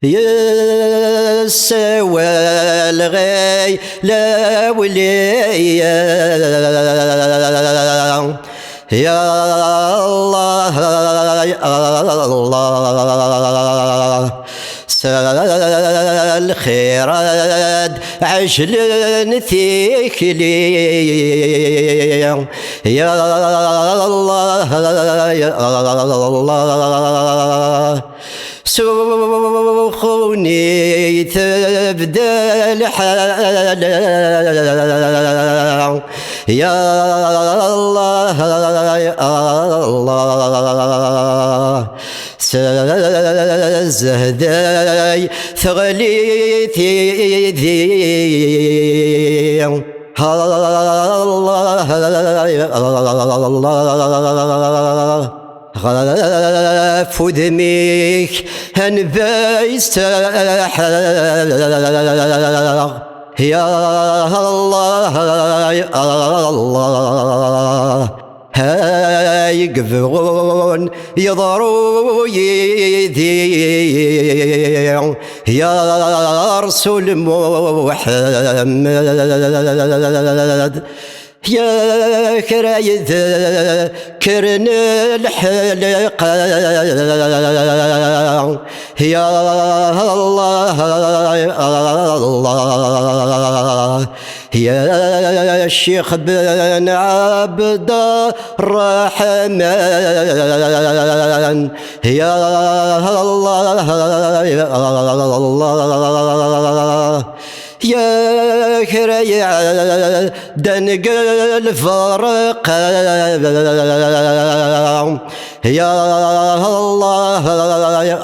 يسوى الغي لا ولي يا الله يا الله سال خيرات عجل ثيكلي يا الله يا الله سوخوني تبدا الحال يا الله يا الله سزهداي ثغلي ذي الله يا الله غاف دميك هنبايس يا الله يا الله هاي قفغون يضروا يذي يا رسول محمد يا كرايد كرن الحلقة يا الله يا الله يا الشيخ بن عبد الرحمن يا الله يا الله يا كريع دنق الفرق يا الله يا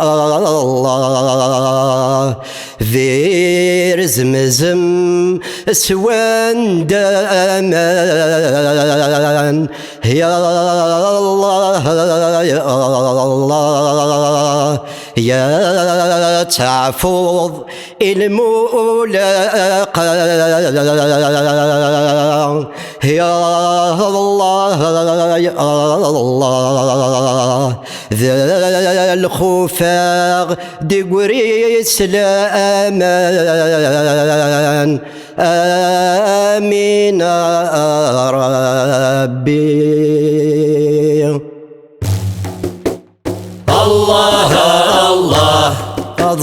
الله ذير زمزم سوان دامان يا الله يا الله يا تعفض الملاقى يا الله يا الله ذا الخفاق دقري سلامان آمين يا ربي الله الله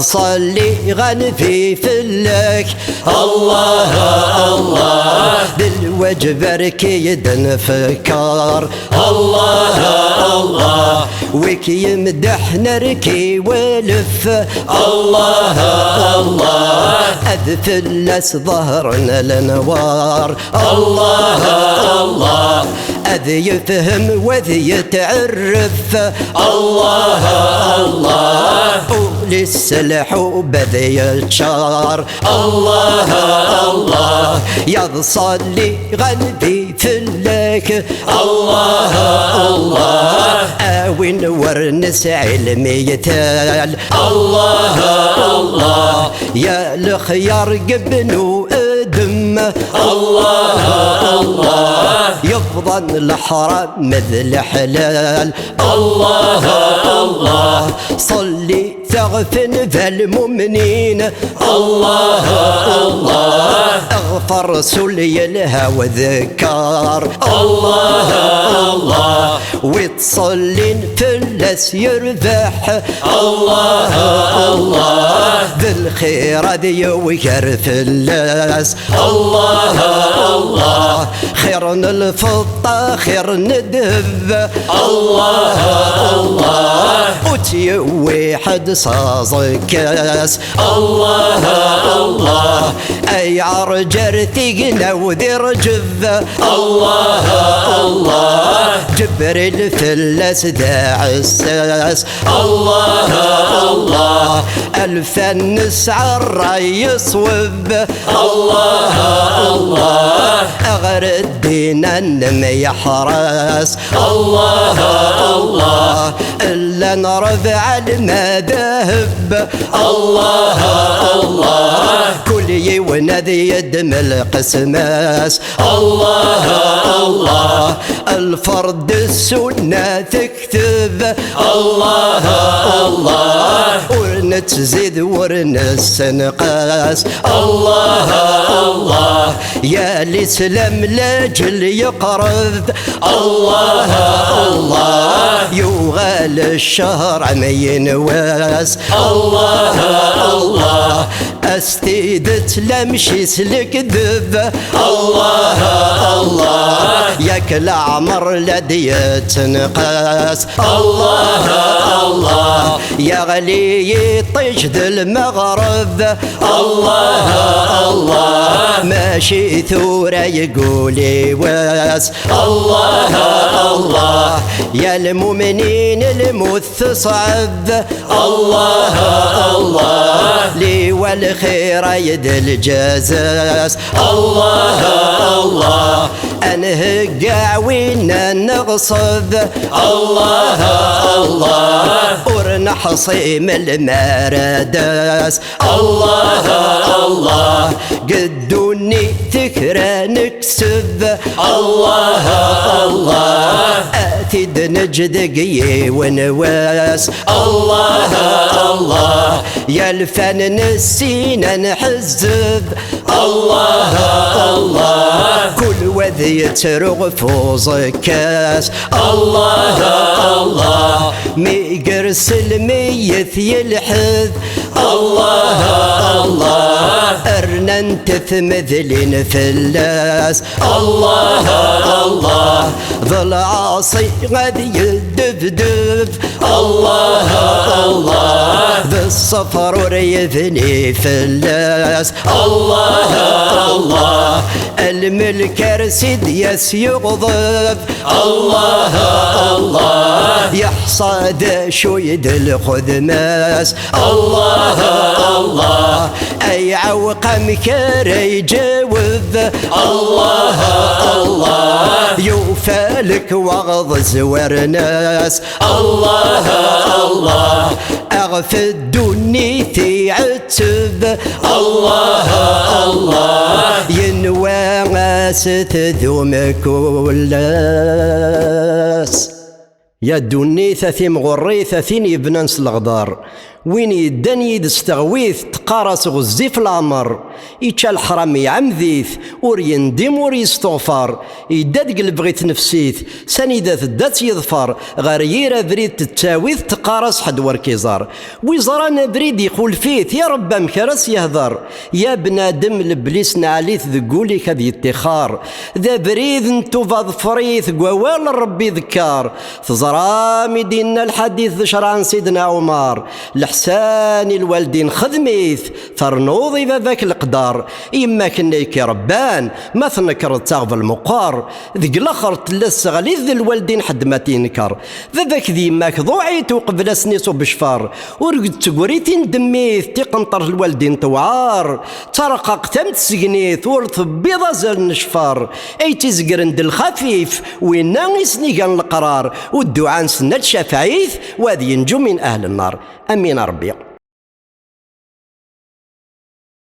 صلي غنفي فلك الله الله بالوجه بركي دنفكار الله الله وكي يمدح نركي ولف الله الله أذفلس ظهرنا الانوار الله الله أذ يفهم وذي يتعرف الله الله للسلح وبذي يتشار الله الله يصلي غنبي فلك الله الله آوين ورنس علمي تال الله الله يا الخيار قبنو ادم الله الله يفضل الحرام مثل حلال الله الله صلي تغفن ذا المؤمنين الله الله اغفر سلي الهوى ذكار الله الله وتصلين فلس يربح الله الله بالخير ذي ويرف اللاس الله الله خير الفضة خير ندب الله الله وتيوي حد صازكاس الله الله اي عرجر ثقنا وذي رجب الله الله جبريل فلس داع الساس الله الله الفا نسعى الراي يصوب الله الله اغر الدين النم يحرس الله الله الا نرفع المذاهب الله الله كل ولي ونذي يدم القسماس. الله الله الفرد السنة تكتب. الله الله ونتزيد ورنستنقاس. الله الله يا الإسلام لاجل يقرب. الله الله يغال الشهر عم ينواس. الله الله استيدت لمشي سلك ذب. الله الله ياك العمر لدي تنقاس. الله الله يا غلي طجد المغرب. الله الله ماشي ثورة يقولي واس. الله الله يا المؤمنين المث صعب. الله الله لي والخير يد الجزاس. الله الله انهقع وين نغصب. الله الله ورنحصيم المرداس. الله الله قدوني ذكرى نكسب. الله الله اتد نجدقي ونواس. الله الله يا الفن نسينا نحزب. الله الله كل وذي يترغ كاس. الله الله ميقرس الميت يلحذ. الله الله ارنا نتث مثلين فلاس. الله الله ظل عاصي غاد يدبدب. الله الله بالصفر وريثني فلاس. الله الله الملك رسد يس يغضب. الله الله يحصد شويد الخذماس. الله الله اي عوق مكر يجاوب. الله الله يوفالك وغض زورناس. الله الله اغفد دنيتي عتب. الله الله ينواس تذوم كلاس. يا دوني ثاثيم غري ثاثين يبنانس الغدار. وين يدان يد استغويث تقارس غزي في العمر. يتشال حرامي عمذيث ور يندم ور يستغفر. يداد قلبغيت نفسيث سانيدات دات يظفر. غير يرا بريد تتاويث تقارس حد وركيزار. ويزرانا بريد يقول فيث يا رب مكرس يهضر. يا بنادم لبليس نعليث ذقولي كذي اتخار. ذا بريد انتو فاظفريث قوال ربي ذكار. تزرامي دينا الحديث شرعان سيدنا عمر. لحسان الوالدين خدميث ترنوضي باباك القدار. إما كنيك ربان ما تنكر تاغف المقار. ذق الاخر تلس غليظ الوالدين حد ما تنكر. ذاك ذي ماك ضوعيت وقبل سنيسو بشفار. ورقد تقوريتين دميث تقنطر الوالدين توعار. ترقق تم تسقنيث ورث بيضا زال نشفار. اي تزقرند الخفيف وينا يسنيقان القرار. والدعاء سنة شفعيث وذي ينجو من اهل النار. امين ربي.